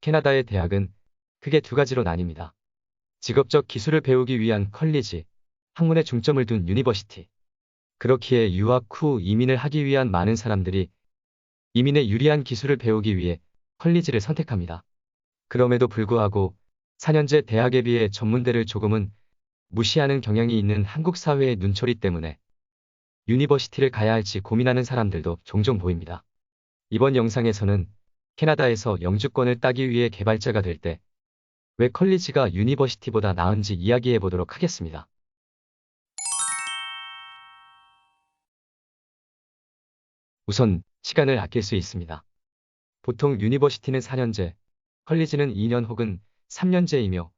캐나다의 대학은 크게 두 가지로 나뉩니다. 직업적 기술을 배우기 위한 컬리지, 학문에 중점을 둔 유니버시티. 그렇기에 유학 후 이민을 하기 위한 많은 사람들이 이민에 유리한 기술을 배우기 위해 컬리지를 선택합니다. 그럼에도 불구하고 4년제 대학에 비해 전문대를 조금은 무시하는 경향이 있는 한국 사회의 눈초리 때문에 유니버시티를 가야 할지 고민하는 사람들도 종종 보입니다. 이번 영상에서는 캐나다에서 영주권을 따기 위해 개발자가 될 때 왜 컬리지가 유니버시티보다 나은지 이야기해 보도록 하겠습니다. 우선 시간을 아낄 수 있습니다. 보통 유니버시티는 4년제, 컬리지는 2년 혹은 3년제이며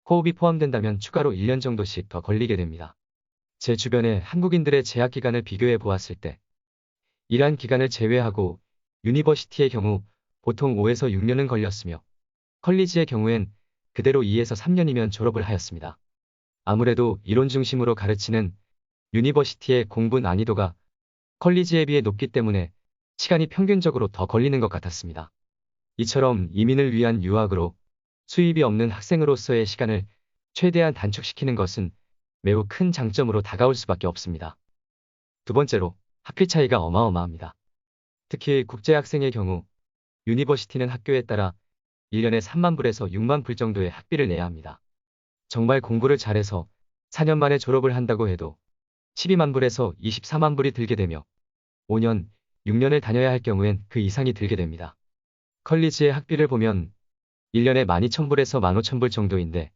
코업이 포함된다면 추가로 1년 정도씩 더 걸리게 됩니다. 제 주변의 한국인들의 재학 기간을 비교해 보았을 때 일한 기간을 제외하고 유니버시티의 경우 보통 5에서 6년은 걸렸으며 컬리지의 경우엔 그대로 2에서 3년이면 졸업을 하였습니다. 아무래도 이론 중심으로 가르치는 유니버시티의 공부 난이도가 컬리지에 비해 높기 때문에 시간이 평균적으로 더 걸리는 것 같았습니다. 이처럼 이민을 위한 유학으로 수입이 없는 학생으로서의 시간을 최대한 단축시키는 것은 매우 큰 장점으로 다가올 수밖에 없습니다. 두 번째로 학비 차이가 어마어마합니다. 특히 국제학생의 경우 유니버시티는 학교에 따라 1년에 3만 불에서 6만 불 정도의 학비를 내야 합니다. 정말 공부를 잘해서 4년 만에 졸업을 한다고 해도 12만 불에서 24만 불이 들게 되며 5년, 6년을 다녀야 할 경우엔 그 이상이 들게 됩니다. 컬리지의 학비를 보면 1년에 12,000불에서 15,000불 정도인데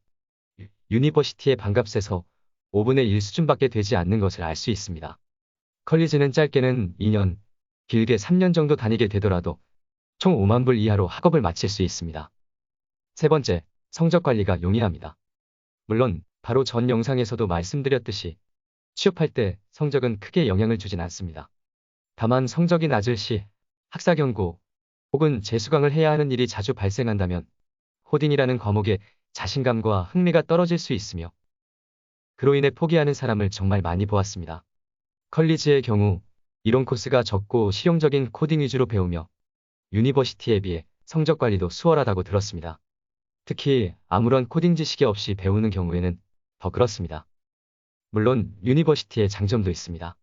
유니버시티의 반값에서 5분의 1 수준밖에 되지 않는 것을 알 수 있습니다. 컬리지는 짧게는 2년, 길게 3년 정도 다니게 되더라도 총 5만 불 이하로 학업을 마칠 수 있습니다. 세 번째, 성적 관리가 용이합니다. 물론 바로 전 영상에서도 말씀드렸듯이 취업할 때 성적은 크게 영향을 주진 않습니다. 다만 성적이 낮을 시 학사 경고 혹은 재수강을 해야 하는 일이 자주 발생한다면 코딩이라는 과목에 자신감과 흥미가 떨어질 수 있으며 그로 인해 포기하는 사람을 정말 많이 보았습니다. 컬리지의 경우 이론 코스가 적고 실용적인 코딩 위주로 배우며 유니버시티에 비해 성적 관리도 수월하다고 들었습니다. 특히 아무런 코딩 지식이 없이 배우는 경우에는 더 그렇습니다. 물론 유니버시티의 장점도 있습니다.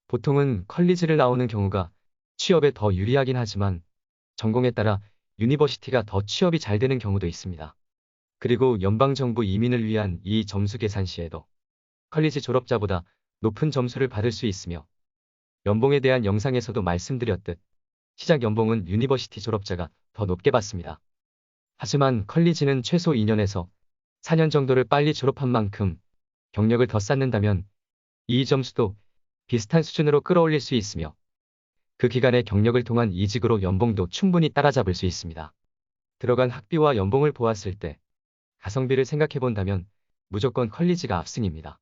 보통은 컬리지를 나오는 경우가 취업에 더 유리하긴 하지만 전공에 따라 유니버시티가 더 취업이 잘 되는 경우도 있습니다. 그리고 연방정부 이민을 위한 이 점수 계산 시에도 컬리지 졸업자보다 높은 점수를 받을 수 있으며 연봉에 대한 영상에서도 말씀드렸듯 시작 연봉은 유니버시티 졸업자가 더 높게 받습니다. 하지만 컬리지는 최소 2년에서 4년 정도를 빨리 졸업한 만큼 경력을 더 쌓는다면 이 점수도 비슷한 수준으로 끌어올릴 수 있으며 그 기간의 경력을 통한 이직으로 연봉도 충분히 따라잡을 수 있습니다. 들어간 학비와 연봉을 보았을 때 가성비를 생각해 본다면 무조건 컬리지가 압승입니다.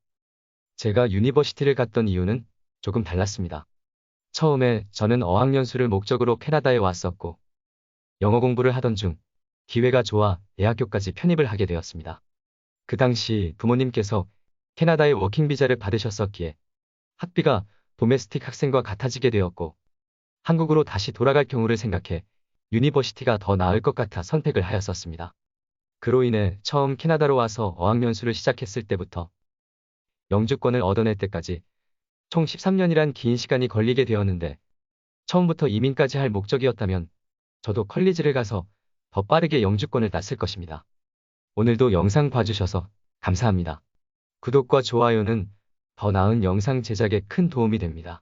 제가 유니버시티를 갔던 이유는 조금 달랐습니다. 처음에 저는 어학연수를 목적으로 캐나다에 왔었고 영어 공부를 하던 중 기회가 좋아 대학교까지 편입을 하게 되었습니다. 그 당시 부모님께서 캐나다의 워킹 비자를 받으셨었기에 학비가 도메스틱 학생과 같아지게 되었고 한국으로 다시 돌아갈 경우를 생각해 유니버시티가 더 나을 것 같아 선택을 하였었습니다. 그로 인해 처음 캐나다로 와서 어학연수를 시작했을 때부터 영주권을 얻어낼 때까지 총 13년이란 긴 시간이 걸리게 되었는데 처음부터 이민까지 할 목적이었다면 저도 컬리지를 가서 더 빠르게 영주권을 땄을 것입니다. 오늘도 영상 봐주셔서 감사합니다. 구독과 좋아요는 더 나은 영상 제작에 큰 도움이 됩니다.